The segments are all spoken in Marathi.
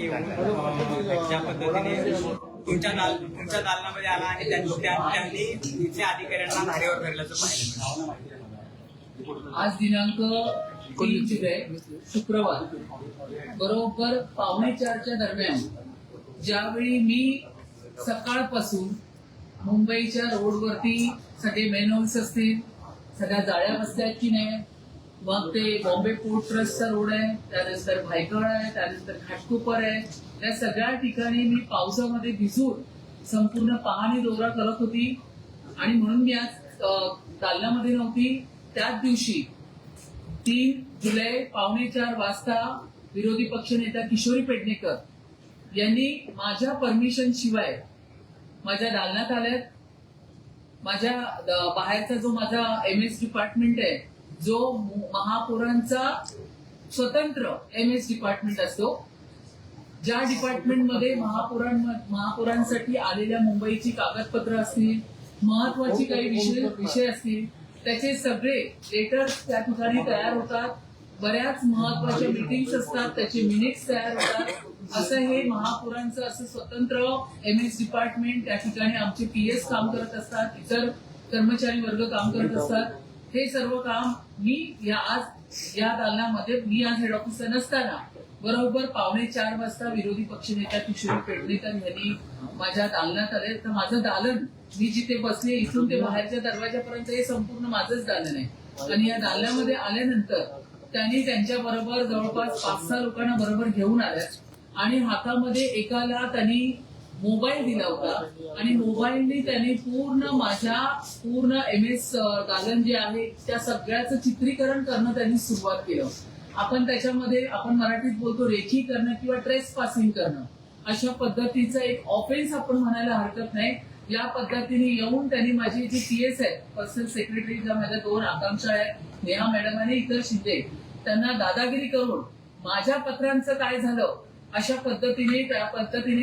ठेवून ज्या पद्धतीने तुमच्या दालनामध्ये आला आणि त्यांनी तिथल्या अधिकाऱ्यांना धारेवर धरल्याचं पाहिलं. आज दिनांक 3 जुलै शुक्रवार बरोबर 3:45च्या दरम्यान ज्यावेळी मी सकाळपासून मुंबईच्या रोडवरती सगळे मेनहोल्स असतील, सगळ्या जाळ्या बसल्यात की नाही, मग ते बॉम्बे पोर्ट ट्रस्टचा रोड आहे, त्यानंतर भायखळ आहे, त्यानंतर घाटकोपर आहे, या सगळ्या ठिकाणी मी पावसामध्ये भिजून संपूर्ण पाहणी दौरा करत होती. आणि म्हणून मी आज दालनामध्ये नव्हती. त्याच दिवशी 3 जुलै 3:45 वाजता विरोधी पक्षनेता किशोरी पेडणेकर यांनी माझ्या परमिशन शिवाय माझ्या दालनात आल्यात. माझ्या बाहेरचा जो माझा MS डिपार्टमेंट आहे, जो महापौरांचा स्वतंत्र MS डिपार्टमेंट असतो, ज्या डिपार्टमेंटमध्ये महापौरांसाठी आलेल्या मुंबईची कागदपत्र असतील, महत्वाची काही विषय असतील, त्याचे सगळे लेटर्स त्या ठिकाणी तयार होतात. बऱ्याच महत्वाच्या मीटिंग्स असतात, त्याचे मिनिट्स तयार होतात. असं हे महापौरांचं असं स्वतंत्र MS डिपार्टमेंट, त्या ठिकाणी आमचे PS काम करत असतात, इतर कर्मचारी वर्ग काम करत असतात. हे सर्व काम मी आज या दालनामध्ये मी आज हेड ऑफिसर नसताना बरोबर 3:45 वाजता विरोधी पक्षनेता किशोरी पेडणेकर यांनी माझ्या दालनात आले. तर माझं दालन, मी जिथे बसले इथून ते बाहेरच्या दरवाजापर्यंत हे संपूर्ण माझंच दालन आहे. आणि या दालनामध्ये आल्यानंतर त्यांनी त्यांच्या बरोबर जवळपास 5-6 लोकांना बरोबर घेऊन आल्या आणि हातामध्ये एकाला त्यांनी मोबाईल दिला होता आणि मोबाईलने त्यांनी पूर्ण MS दालन जे आहे त्या सगळ्याचं चित्रीकरण करणं त्यांनी सुरुवात केलं. आपण त्याच्यामध्ये आपण मराठीत बोलतो रेखी करणं किंवा ट्रेस पासिंग करणं, अशा पद्धतीचा एक ऑफेन्स आपण म्हणायला हरकत नाही. या पद्धतीने येऊन त्यांनी माझी जी PS आहेत, पर्सनल सेक्रेटरी, ज्या माझ्या 2 आकांक्षा आहेत, नेहा मॅडम आणि इतर शिंदे, त्यांना दादागिरी करून माझ्या पत्रांचं काय झालं अशा पद्धतीने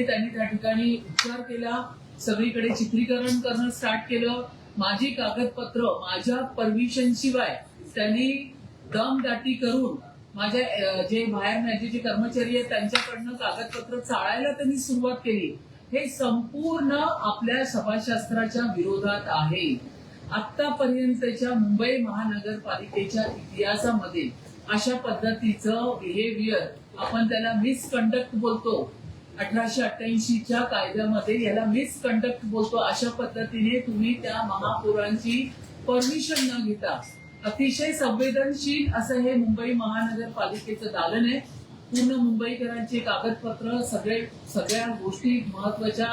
त्यांनी त्या ठिकाणी उपचार केला. सगळीकडे चित्रीकरण करणं स्टार्ट केलं. माझी कागदपत्र माझ्या परमिशन शिवाय त्यांनी दमदाटी करून माझ्या जे बाहेर माझे जे कर्मचारी आहेत त्यांच्याकडनं कागदपत्र चाळायला त्यांनी सुरुवात केली. हे संपूर्ण आपल्या सभाशास्त्राच्या विरोधात आहे. आतापर्यंतच्या मुंबई महानगरपालिकेच्या इतिहासामध्ये अशा पद्धतीचं बिहेवियर, आपण त्याला मिसकंडक्ट बोलतो, 1888च्या कायद्यामध्ये याला मिसकंडक्ट बोलतो. अशा पद्धतीने तुम्ही त्या महापौरांची परमिशन न घेता अतिशय संवेदनशील असं हे मुंबई महानगरपालिकेचं दालन आहे. पूर्ण मुंबईकरांचे कागदपत्र, सगळ्या गोष्टी, महत्वाच्या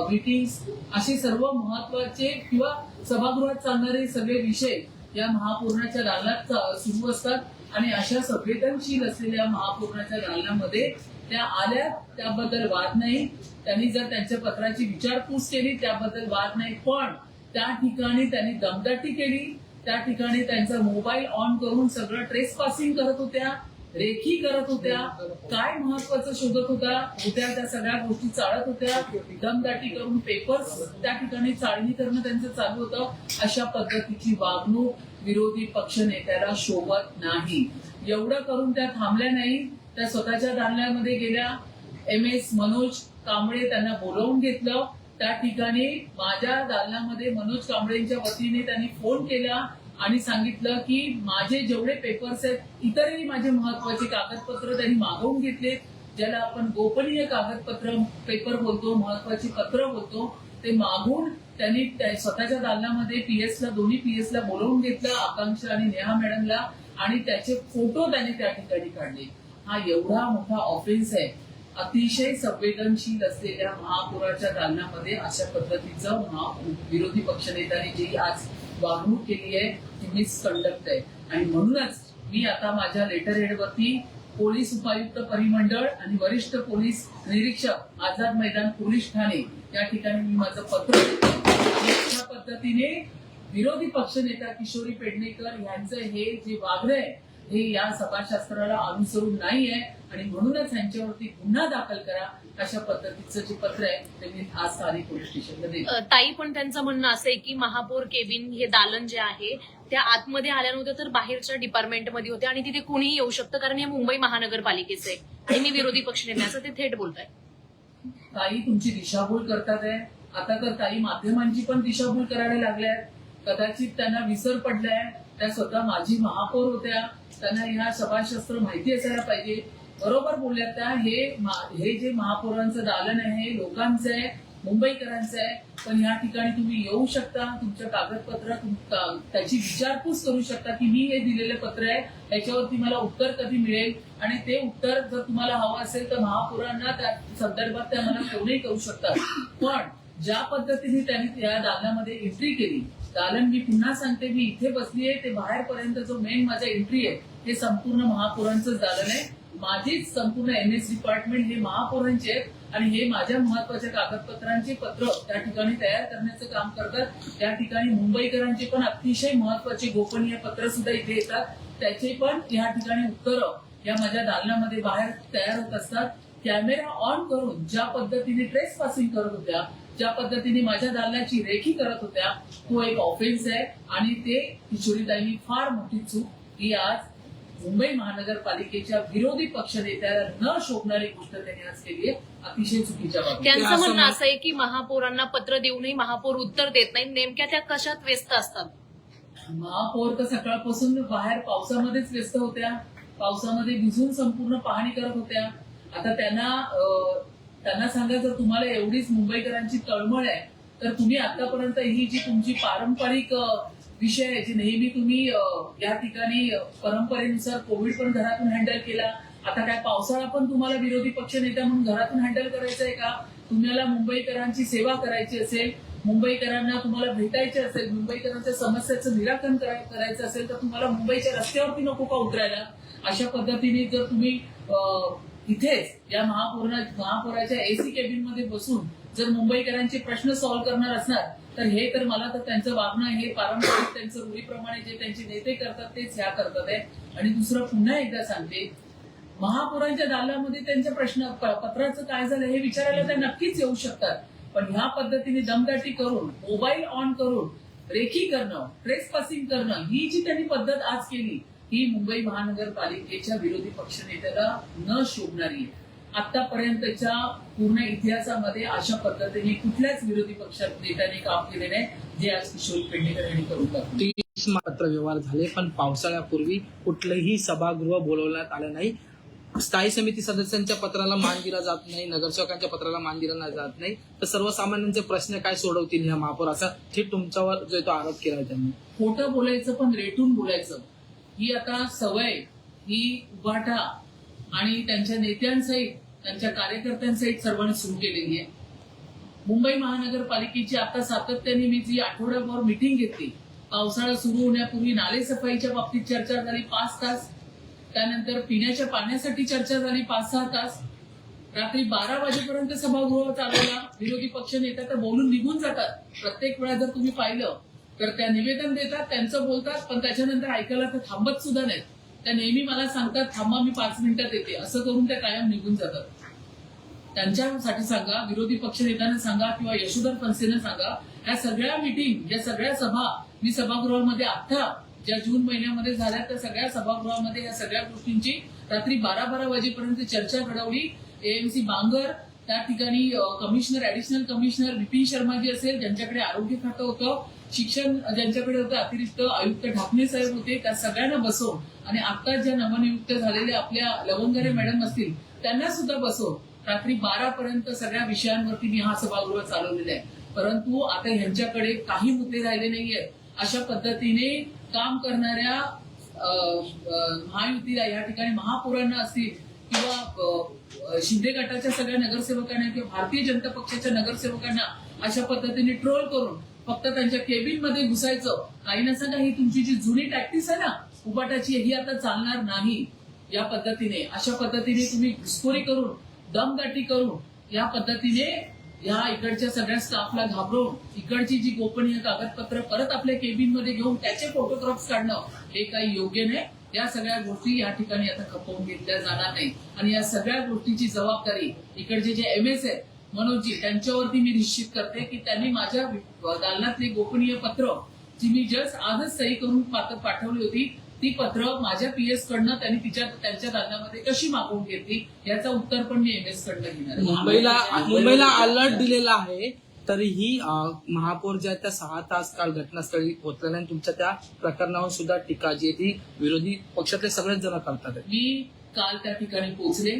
मीटिंग्स, असे सर्व महत्वाचे किंवा सभागृहात चालणारे सगळे विषय या महापौराच्या दालनात सुरू असतात. आणि अशा संवेदनशील असलेल्या महापौराच्या दालनामध्ये त्या आल्या, त्याबद्दल वाद नाही. त्यांनी जर त्यांच्या पत्राची विचारपूस केली त्याबद्दल वाद नाही. पण त्या ठिकाणी त्यांनी दमदाटी केली. त्या ठिकाणी त्यांचा मोबाईल ऑन करून सगळं ट्रेस पासिंग करत होत्या, रेखी करत होत्या, काय महत्वाचं शोधत होत्या, त्या सगळ्या गोष्टी चाळत होत्या. दमदाटी करून पेपर्स त्या ठिकाणी चाळणी करणं त्यांचं चालू होतं. अशा पद्धतीची वागणूक विरोधी पक्ष नेत्याला शोभत नाही. एवढं करून त्या थांबल्या नाही. त्या स्वतःच्या दालनामध्ये गेल्या. MS मनोज कांबळे त्यांना बोलावून घेतलं. त्या ठिकाणी माझ्या दालनामध्ये मनोज कांबळेंच्या वतीने त्यांनी फोन केला आणि सांगितलं की माझे जेवढे पेपर्स आहेत, इतरही माझे महत्वाचे कागदपत्र त्यांनी मागवून घेतले. ज्याला आपण गोपनीय कागदपत्र पेपर बोलतो, महत्वाची पत्र बोलतो, ते मागून त्यांनी स्वतःच्या दालनामध्ये दोन्ही PS ला बोलवून घेतलं, आकांक्षा आणि नेहा मॅडमला, आणि त्याचे फोटो त्यांनी त्या ठिकाणी काढले. हा एवढा मोठा ऑफेन्स आहे. अतिशय संवेदनशील असलेल्या महापौराच्या दालनामध्ये अशा पद्धतीचं विरोधी पक्षनेत्याने जी आज वागणूक केली आहे ती मिसकंडक्ट आहे. आणि म्हणूनच मी आता माझ्या लेटर हेडवरती पोलीस उपायुक्त परिमंडळ आणि वरिष्ठ पोलीस निरीक्षक आझाद मैदान पोलीस ठाणे या ठिकाणी मी माझं पत्र देतो. अशा पद्धतीने विरोधी पक्षनेता किशोरी पेडणेकर यांचं हे जे वागणं आहे हे या सभाशास्त्राला अनुसरून नाहीये आणि म्हणूनच यांच्यावरती गुन्हा दाखल करा अशा पद्धतीचं जे पत्र आहे ते मी आज स्थानिक पोलीस स्टेशनला देतो. ताई, पण त्यांचं म्हणणं असं आहे की महापौर केबिन हे दालन जे आहे त्या आतमध्ये आल्या नव्हत्या तर बाहेरच्या डिपार्टमेंटमध्ये होते आणि तिथे कुणीही येऊ शकतं कारण हे मुंबई महानगरपालिकेचं आहे आणि मी विरोधी पक्षनेत्याचं ते थेट बोलताय. ताई तुमची दिशाभूल करतात आहे. आता तर ताई माध्यमांची पण दिशाभूल करायला लागल्यात. कदाचित त्यांना विसर पडलाय. त्या स्वतः माजी महापौर होत्या. त्यांना ह्या सभाशास्त्र माहिती असायला पाहिजे. बरोबर बोलल्यात त्या. हे जे महापौरांचं दालन आहे हे लोकांचं आहे, मुंबईकरांचं आहे. पण ह्या ठिकाणी तुम्ही येऊ शकता, तुमचं कागदपत्र त्याची विचारपूस करू शकता की मी हे दिलेलं पत्र आहे याच्यावरती मला उत्तर कधी मिळेल आणि ते उत्तर जर तुम्हाला हवं असेल तर महापौरांना त्या संदर्भात त्या मला फोनही करू शकतात. पण ज्या पद्धतीने त्यांनी या दालनामध्ये एंट्री केली, दालन मी पुन्हा सांगते, मी इथे बसली आहे ते बाहेरपर्यंत जो मेन माझा एंट्री आहे हे संपूर्ण महापौरांचंच दालन आहे. माझीच संपूर्ण NS डिपार्टमेंट हे महापौरांचे आहेत आणि हे माझ्या महत्वाच्या कागदपत्रांचे पत्र त्या ठिकाणी तयार करण्याचं काम करतात. त्या ठिकाणी मुंबईकरांचे पण अतिशय महत्वाचे गोपनीय पत्र सुद्धा इथे येतात. त्याचे पण या ठिकाणी उत्तरं या माझ्या दालनामध्ये बाहेर तयार होत असतात. कॅमेरा ऑन करून ज्या पद्धतीने ट्रेस पासिंग करत होत्या, ज्या पद्धतीने माझ्या दालनाची रेखी करत होत्या, तो एक ऑफेन्स आहे आणि ते किशोरीताईंनी फार मोठी चूक ही आज मुंबई महानगरपालिकेच्या विरोधी पक्षनेत्याला न शोभणारी गोष्ट त्यांनी आज केली आहे. अतिशय चुकीच्या बाबतीत. त्यांचं म्हणणं असं आहे की महापौरांना पत्र देऊनही महापौर उत्तर देत नाही. नेमक्या त्या कशात व्यस्त असतात? महापौर तर सकाळपासून बाहेर पावसामध्येच व्यस्त होत्या. पावसामध्ये भिजून संपूर्ण पाहणी करत होत्या. आता त्यांना सांगा, जर तुम्हाला एवढीच मुंबईकरांची तळमळ आहे तर तुम्ही आतापर्यंत ही जी तुमची पारंपरिक विषय आहे, जी नेहमी तुम्ही या ठिकाणी परंपरेनुसार कोविड पण घरातून हँडल केला, आता काय पावसाळा पण तुम्हाला विरोधी पक्ष नेत्या म्हणून घरातून हँडल करायचं आहे का? तुम्हाला मुंबईकरांची सेवा करायची असेल, मुंबईकरांना तुम्हाला भेटायचे असेल, मुंबईकरांच्या समस्याचं निराकरण करायचं असेल तर तुम्हाला मुंबईच्या रस्त्यावरती नको का उतरायला? अशा पद्धतीने जर तुम्ही इथेच या महापौराच्या AC केबिन मध्ये बसून जर मुंबईकरांचे प्रश्न सॉल्व्ह करणार असणार तर हे तर मला तर त्यांचं वागणं हे पारंपरिक त्यांचं रूढीप्रमाणे जे त्यांचे नेते करतात तेच ह्या करतात आहे. आणि दुसरं पुन्हा एकदा सांगते, महापौरांच्या दालनामध्ये त्यांच्या पत्राचं काय झालं हे विचारायला त्या नक्कीच येऊ शकतात. पण ह्या पद्धतीने दमदाटी करून, मोबाईल ऑन करून रेखी करणं, ट्रेस पासिंग करणं, ही जी त्यांनी पद्धत आज केली ही मुंबई महानगरपालिकेच्या विरोधी पक्षनेत्याला न शोभणारी आहे. आतापर्यंतच्या पूर्ण इतिहासामध्ये अशा पद्धतीने कुठल्याच विरोधी पक्ष नेत्याने काम केले नाही जे आज किशोर पेडणेकर यांनी करून टाकले. 30 पत्र व्यवहार झाले, पण पावसाळ्यापूर्वी कुठलंही सभागृह बोलवण्यात आलं नाही. स्थायी समिती सदस्यांच्या पत्राला मान दिला जात नाही, नगरसेवकांच्या पत्राला मान दिला जात नाही, तर सर्वसामान्यांचे प्रश्न काय सोडवतील ह्या महापौर, असा थेट तुमच्यावर जो तो आरोप केला त्यांनी. खोटं बोलायचं पण रेटून बोलायचं ही आता सवय ही उभाटा आणि त्यांच्या नेत्यांसहित, त्यांच्या कार्यकर्त्यांसहित सर्वांनी सुरू केलेली आहे. मुंबई महानगरपालिकेची आता सातत्याने मी जी आठवड्याभर मिटिंग घेतली, पावसाळा सुरू होण्यापूर्वी नालेसफाईच्या बाबतीत चर्चा झाली 5 तास, त्यानंतर पिण्याच्या पाण्यासाठी चर्चा झाली 5-6 तास, रात्री 12 वाजेपर्यंत सभागृह चालवला. विरोधी पक्ष नेता तर बोलून निघून जातात. प्रत्येक वेळा जर तुम्ही पाहिलं तर त्या निवेदन देतात, त्यांचं बोलतात, पण त्याच्यानंतर ऐकायला तर थांबत सुद्धा नाहीत. त्या नेहमी मला सांगतात थांबा मी 5 मिनिटात येते, असं करून त्या कायम निघून जातात. त्यांच्यासाठी सांगा, विरोधी पक्ष नेत्यांना सांगा किंवा यशोधर फणसेंना सांगा, या सगळ्या मिटिंग, या सगळ्या सभा मी सभागृहामध्ये आता ज्या जून महिन्यामध्ये झाल्या त्या सगळ्या सभागृहामध्ये या सगळ्या गोष्टींची रात्री 12-12 वाजेपर्यंत चर्चा घडवली. AMC बांगर, त्या ठिकाणी commissioner, additional commissioner Vipin Sharma ji असेल, ज्यांच्याकडे आरोग्य खातं होतं, शिक्षण ज्यांच्याकडे होतं, अतिरिक्त आयुक्त ढाकणे साहेब होते, त्या सगळ्यांना बसवून आणि आता ज्या नवनियुक्त झालेल्या आपल्या लवंगरे मॅडम असतील त्यांना सुद्धा बसवून रात्री 12 पर्यंत सगळ्या विषयांवरती मी हा सभागृह चालवलेला आहे. परंतु आता ह्यांच्याकडे काही मुद्दे राहिले नाहीयेत. अशा पद्धतीने काम करणाऱ्या महायुतीला या ठिकाणी महापौरांना असतील किंवा शिंदे गटाच्या सगळ्या नगरसेवकांना किंवा भारतीय जनता पक्षाच्या नगरसेवकांना अशा पद्धतीने ट्रोल करून फक्त त्यांच्या केबिन मध्ये घुसायचं. काही ना सांगा, ही तुमची जी जुनी टॅक्टिस आहे ना उबाटाची, ही आता चालणार नाही. या पद्धतीने अशा पद्धतीने तुम्ही घुसखोरी करून, दमदाटी करून, या पद्धतीने या इकडच्या सगळ्या स्टाफला घाबरवून इकडची जी गोपनीय कागदपत्र परत आपल्या केबिन मध्ये घेऊन त्याचे फोटोग्राफ्स काढणं हे काही योग्य नाही. या सगळ्या गोष्टी या ठिकाणी आता खपवून घेतल्या जाणार नाही आणि या सगळ्या गोष्टीची जबाबदारी इकडचे जे MS आहेत मनोजजी त्यांच्यावरती मी निश्चित करते की त्यांनी माझ्या दालनातली गोपनीय पत्र जी मी जस्ट आजच सही करून पाठवली होती ती पत्र माझ्या PS कडनं त्यांनी त्यांच्या दालनामध्ये कशी मागवून घेतली याचं उत्तर पण मी MS कडनं घेणार आहे. मुंबईला अलर्ट दिलेला आहे तरीही महापौर ज्या त्या 6 तास काल घटनास्थळी पोहोचल्या आणि तुमच्या त्या प्रकरणावर सुद्धा टीका जी आहे ती विरोधी पक्षातले सगळेच जण करतात. मी काल त्या ठिकाणी पोहोचले.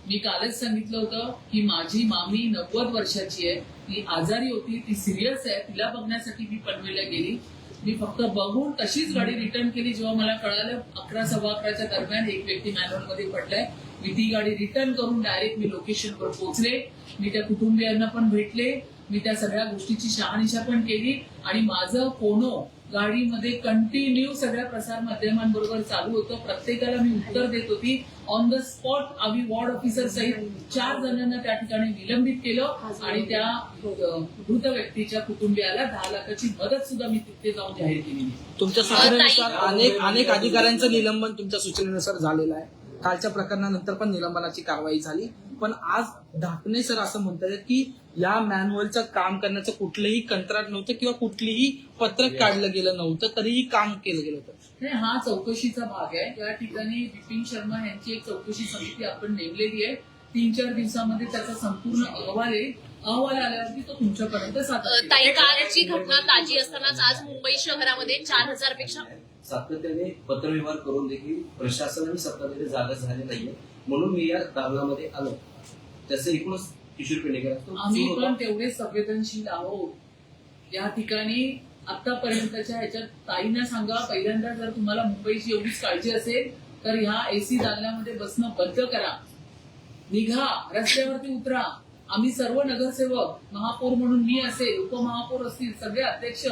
मी कालच सांगितलं होतं की माझी मामी 90 वर्षाची आहे, ती आजारी होती, ती सिरियस आहे, तिला बघण्यासाठी मी पनवेलला गेली. मी फक्त बघून तशीच गाडी रिटर्न केली. जेव्हा मला कळालं 11, सव्वा 11च्या दरम्यान एक व्यक्ती मॅन्युअल मध्ये पडलाय, मी ती गाडी रिटर्न करून डायरेक्ट मी लोकेशनवर पोहोचले. मी त्या कुटुंबियांना पण भेटले, मी त्या सगळ्या गोष्टीची शहानिशा पण केली आणि माझं फोनो गाडीमध्ये कंटिन्यू सगळ्या प्रसार माध्यमांबरोबर चालू होतं. प्रत्येकाला मी उत्तर देत होती. ऑन द स्पॉट आम्ही वॉर्ड ऑफिसर सहित 4 जणांना त्या ठिकाणी निलंबित केलं आणि त्या मृत व्यक्तीच्या कुटुंबियाला 10 लाखाची मदत सुद्धा मी तिथे जाऊन जाहीर केली. तुमच्या सूचनेनुसार अनेक अधिकाऱ्यांचं निलंबन तुमच्या सूचनेनुसार झालेलं आहे. कालच्या प्रकरणानंतर पण निलंबनाची कारवाई झाली. पण आज ढाकणे सर असं म्हणतात की या मॅन्युअलचं काम करण्याचं कुठलंही कंत्राट नव्हतं किंवा कुठलीही पत्रक काढलं गेलं नव्हतं, तरीही काम केलं गेलं होतं. हा चौकशीचा भाग आहे. या ठिकाणी बिपिन शर्मा यांची एक चौकशी समिती आपण नेमलेली आहे. 3-4 दिवसामध्ये त्याचा संपूर्ण अहवाल येईल. अहवाल आल्यावरती तो तुमच्यापर्यंत ताई, कालची घटना ताजी असतानाच आज मुंबई शहरामध्ये 4000 पेक्षा सातत्याने पत्रव्यवहार करून देखील प्रशासन आणि सत्ताधारी जागा झाले नाहीये, म्हणून मी या दालनामध्ये आलो. त्याचं एकूणच किशोर पेडणेकर आम्ही पण तेवढे संवेदनशील आहोत. या ठिकाणी आतापर्यंतच्या ह्याच्यात ताईंना सांगा, पहिल्यांदा जर तुम्हाला मुंबईची एवढीच काळजी असेल तर ह्या AC दालनामध्ये बसणं बंद करा, निघा, रस्त्यावरती उतरा. आम्ही सर्व नगरसेवक, महापौर म्हणून मी असेल, उपमहापौर असतील, सगळे अध्यक्ष,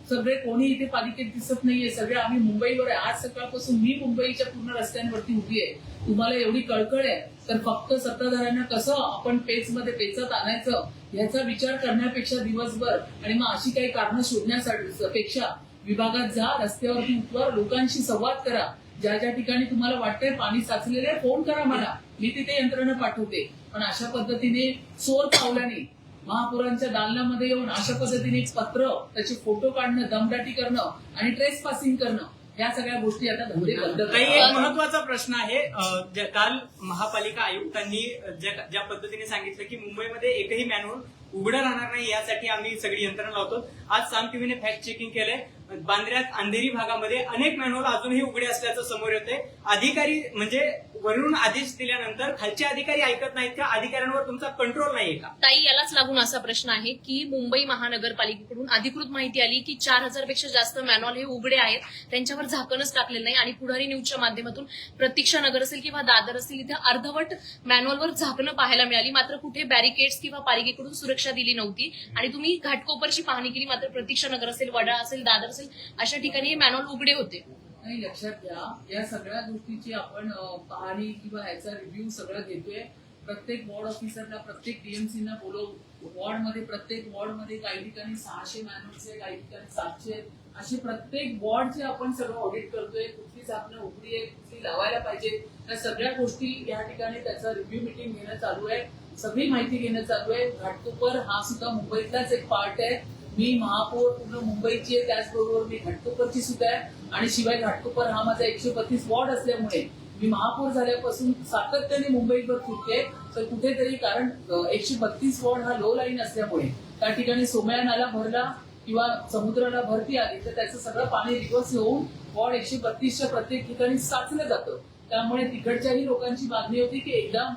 सगळे कोणी इथे पालिकेत दिसत नाहीये, सगळे आम्ही मुंबईवर आहे. आज सकाळपासून मी मुंबईच्या पूर्ण रस्त्यांवरती उभी आहे. तुम्हाला एवढी कळकळ आहे तर फक्त सत्ताधाऱ्यांना कसं आपण पेचमध्ये पेचत आणायचं याचा विचार करण्यापेक्षा दिवसभर आणि मग अशी काही कारणं शोधण्यासाठी पेक्षा विभागात जा, रस्त्यावरती उतरा, लोकांशी संवाद करा. ज्या ज्या ठिकाणी तुम्हाला वाटतंय पाणी साचलेले फोन करा मला, मी तिथे यंत्रणा पाठवते. पण अशा पद्धतीने चोर पावलाने महापुरांच्या दालनामध्ये येऊन अशा पद्धतीने पत्र, त्याचे फोटो काढणं, दमदाटी करणं आणि ट्रेस पासिंग करणं, या सगळ्या गोष्टी आता धंदे बंद काही एक महत्वाचा प्रश्न आहे. काल महापालिका आयुक्तांनी ज्या पद्धतीने सांगितलं की मुंबईमध्ये एकही मॅन्युअल उघडं राहणार नाही यासाठी आम्ही सगळी यंत्रणा लावतो. आज साम टीव्हीने फॅक्ट चेकिंग केलंय. बांद्र्यात अंधेरी भागामध्ये अनेक मॅन्युअल अजूनही उघडे असल्याचं समोर येतंय. अधिकारी म्हणजे वरून आदेश दिल्यानंतर खालचे अधिकारी ऐकत नाहीत का? अधिकाऱ्यांवर तुमचा कंट्रोल नाहीये का? ताई, यालाच लागून असा प्रश्न आहे की मुंबई महानगरपालिकेकडून अधिकृत माहिती आली की 4000 पेक्षा जास्त मॅन्युअल हे उघडे आहेत, त्यांच्यावर झाकणच टाकलेलं नाही आणि पुढारी न्यूजच्या माध्यमातून प्रतीक्षा नगर असेल किंवा दादर असेल इथे अर्धवट मॅन्युअलवर झाकणं पाहायला मिळाली. मात्र कुठे बॅरिकेड्स किंवा पालिकेकडून सुरक्षा दिली नव्हती आणि तुम्ही घाटकोपरची पाहणी केली, मात्र प्रतीक्षा नगर असेल, वडा असेल, दादर असेल अशा ठिकाणी मॅन्युअल उघडे होते. नाही, लक्षात घ्या, या सगळ्या गोष्टीची आपण पाहणी किंवा याचा रिव्ह्यू सगळं घेतोय. प्रत्येक वॉर्ड ऑफिसरला, प्रत्येक DMCना बोलवून वॉर्डमध्ये, प्रत्येक वॉर्डमध्ये काही ठिकाणी 600 मॅन्युअल्स आहे, काही ठिकाणी 700, असे प्रत्येक वॉर्डचे आपण सगळं ऑडिट करतोय. कुठली झाकणं उघडी आहे, कुठली लावायला पाहिजे, त्या सगळ्या गोष्टी या ठिकाणी त्याचा रिव्ह्यू मिटिंग घेणं चालू आहे. सगळी माहिती घेणं चालू आहे. घाटकोपर हा सुद्धा मुंबईतलाच एक पार्ट आहे. मी महापौर पूर्ण मुंबईची आहे, त्याचबरोबर मी घाटकोपरची सुद्धा आहे आणि शिवाय घाटकोपर हा माझा 132 वॉर्ड असल्यामुळे मी महापौर झाल्यापासून सातत्याने मुंबईवर फिरते. तर कुठेतरी कारण 132 वॉर्ड हा लो लाईन असल्यामुळे त्या ठिकाणी सोमया नाला भरला किंवा समुद्राला भरती आली तर त्याचं सगळं पाणी रिव्हर्स होऊन वॉर्ड 132च्या प्रत्येक ठिकाणी साचलं जातं. त्यामुळे तिकडच्याही लोकांची मागणी होती की एकदा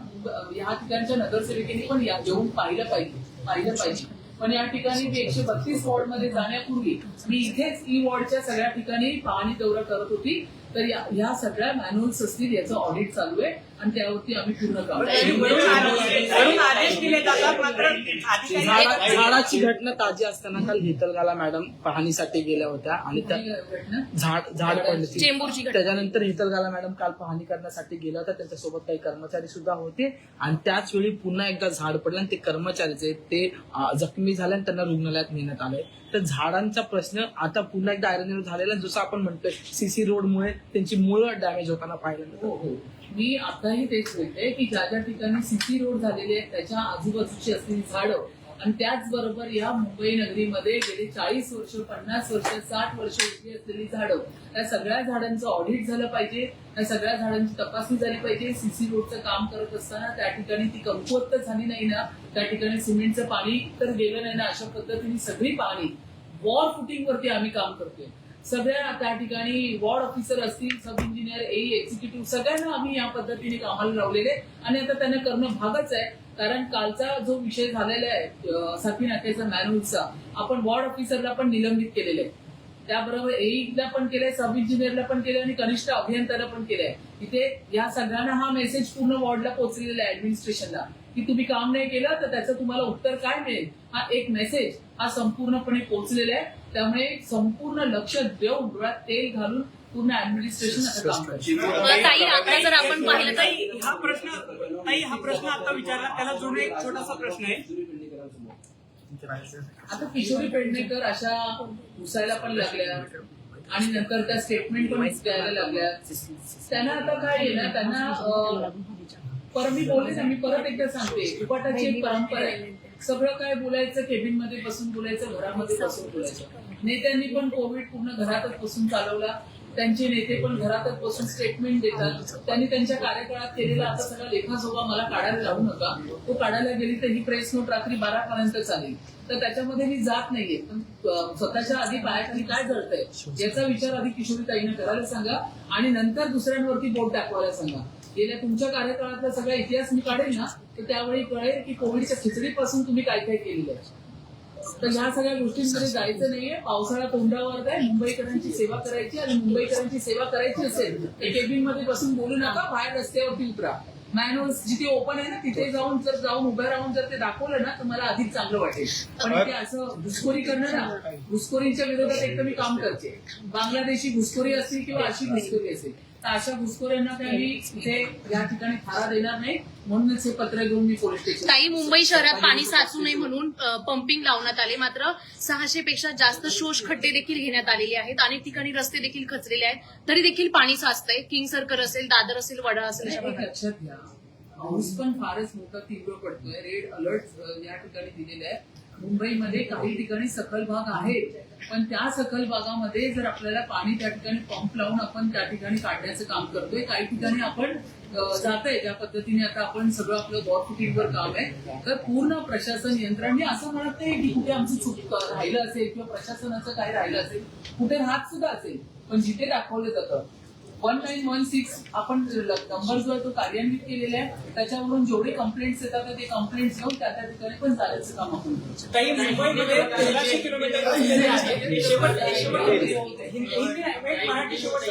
या ठिकाणच्या नगरसेविकेने पण येऊन पाहिलं पाहिजे. पण या ठिकाणी मी 132 वॉर्ड मध्ये जाण्यापूर्वी मी इथेच वॉर्डच्या सगळ्या ठिकाणी पाहणी दौरा करत होती. तर या सगळ्या मॅन्युअल्स असतील याचं ऑडिट चालू आहे आणि त्यावरती आम्ही पूर्ण काम वरून आदेश दिले जातात, मात्र अधिकारी झाडाची घटना ताजी असताना काल हेतलगाला मॅडम पाहणीसाठी गेल्या होत्या आणि त्या झाड पडले चेंबूरची घटना. त्याच्यानंतर हेतलगाला मॅडम काल पाहणी करण्यासाठी गेल्या होत्या. त्यांच्यासोबत काही कर्मचारी सुद्धा होते आणि त्याच वेळी पुन्हा एकदा झाड पडलं आणि ते कर्मचारीचे ते जखमी झाले आणि त्यांना रुग्णालयात नेण्यात आले. तर झाडांचा प्रश्न आता पुन्हा एकदा आयरन झालेला, जसं आपण म्हणतोय सीसी रोडमुळे त्यांची मुळं डॅमेज होताना पाहायला मिळतं. हो. मी आताही तेच बोलते की ज्या ज्या ठिकाणी सीसी रोड झालेले आहेत त्याच्या आजूबाजूची असलेली झाडं आणि त्याचबरोबर या मुंबई नगरीमध्ये गेली 40 वर्ष 50 वर्ष 60 वर्ष उभी असलेली झाडं, त्या सगळ्या झाडांचं ऑडिट झालं पाहिजे, त्या सगळ्या झाडांची तपासणी झाली पाहिजे. सीसी रोडचं काम करत असताना त्या ठिकाणी ती कमकुवत तर झाली नाही ना, त्या ठिकाणी सिमेंटचं पाणी तर गेलं नाही ना. अशा पद्धतीने सगळी पाणी वॉर फुटिंग वरती आम्ही काम करतोय. सगळ्या त्या ठिकाणी वॉर्ड ऑफिसर असतील, सब इंजिनियर, एक्झिक्युटिव्ह सगळ्यांना आम्ही या पद्धतीने कामाला लावलेले आणि आता त्यांना करणं भागच आहे. कारण कालचा जो विषय झालेला आहे साथी नाक्याचा मॅन्युअलचा, आपण वॉर्ड ऑफिसरला पण निलंबित केलेलं आहे, त्याबरोबर एईला पण केलंय, सब इंजिनियरला पण केलंय आणि कनिष्ठ अभियंत्याला पण केलंय. इथे या सगळ्यांना हा मेसेज पूर्ण वॉर्डला पोहोचलेला आहे, ऍडमिनिस्ट्रेशनला, की तुम्ही काम नाही केलं तर त्याचं तुम्हाला उत्तर काय मिळेल, हा एक मेसेज हा संपूर्णपणे पोहोचलेला आहे. त्यामुळे संपूर्ण लक्ष देऊन डोळ्यात तेल घालून पूर्ण ऍडमिनिस्ट्रेशन आता काम करते. ताई, आता जर आपण पाहिलं तर हा प्रश्न आता विचारला, त्याला जोडून एक छोटासा प्रश्न आहे. आता किशोरी पेडणेकर अशा घुसायला पण लागल्या आणि नंतर त्या स्टेटमेंट पण द्यायला लागल्या. त्यांना आता काय आहे ना, त्यांना मी बोलले ना, मी परत एकदा सांगते, उपाटाची एक परंपरा आहे. सगळं काय बोलायचं केबिन मध्ये बसून बोलायचं, घरामध्ये बसून बोलायचं. नेत्यांनी पण कोविड पूर्ण घरातच बसून चालवला, त्यांचे नेते पण घरातच बसून स्टेटमेंट देतात. त्यांनी त्यांच्या कार्यकाळात केलेला आता सगळा लेखाजोखा मला काढायला लावू नका, तो काढायला गेली तर ही प्रेस नोट रात्री 12 पर्यंत चालेल, तर त्याच्यामध्ये मी जात नाहीये. पण स्वतःच्या आधी पायाखाली काय जळतंय याचा विचार आधी किशोरीताईनं करायला सांगा आणि नंतर दुसऱ्यांवरती बोट दाखवायला सांगा. गेल्या तुमच्या कार्यकाळातला सगळा इतिहास मी काढेल ना, तर त्यावेळी कळेल की कोविडच्या खिचडीपासून तुम्ही काय काय केलेलं आहे. तर ह्या सगळ्या गोष्टींमध्ये जायचं नाहीये. पावसाळा तोंडावर आहे, मुंबईकरांची सेवा करायची आणि मुंबईकरांची सेवा करायची असेल तर केबिन मध्ये बसून बोलू नका, बाहेर रस्त्यावरती उतरा. मॅन्युअल्स जिथे ओपन आहे ना तिथे जाऊन उभं राहून जर ते दाखवलं ना तर मला अधिक चांगलं वाटेल. पण इथे असं घुसखोरी करणं ना, घुसखोरीच्या विरोधात एक तर मी काम करते. बांगलादेशी घुसखोरी असतील किंवा अशी घुसखोरी असेल तर अशा घुसखोऱ्यांना काही मी इथे या ठिकाणी थारा देणार नाही. म्हणूनच हे पत्र घेऊन मी पोलीस स्टेशन. ताई, मुंबई शहरात पाणी साचू नये म्हणून पंपिंग लावण्यात आले, मात्र 600 पेक्षा जास्त शोष खड्डे देखील घेण्यात आलेले आहेत. अनेक ठिकाणी रस्ते देखील खचलेले आहेत, तरी देखील पाणी साचतंय. किंग सर्कल असेल, दादर असेल, वडा असेल, अशा एक भागात. लक्षात घ्या, पाऊस पण फारच मोठा तीव्र पडतोय. रेड अलर्ट या ठिकाणी दिलेले आहे. मुंबईमध्ये काही ठिकाणी सखल भाग आहेत, पण त्या सखल भागामध्ये जर आपल्याला पाणी त्या ठिकाणी पंप लावून आपण त्या ठिकाणी काढण्याचं काम करतोय. काही ठिकाणी आपण जातोय ज्या पद्धतीने आता आपण सगळं आपलं वॉर फुटिंगवर काम आहे. तर पूर्ण प्रशासन यंत्रणा, असं म्हणत नाही की कुठे आमचं चूक राहिलं असेल किंवा प्रशासनाचं काय राहिलं असेल, कुठे राहत सुद्धा असेल, पण जिथे दाखवलं जातं 1916 आपण नंबर जो आहे तो कार्यान्वित केलेला आहे. त्याच्यावरून जेवढे कंप्लेंट्स येतात ते कंप्लेंट्स घेऊन त्या ठिकाणी पण चालायचं काम आपण करतो. काही मुंबईमध्ये 1300 किलोमीटर मराठी शेवट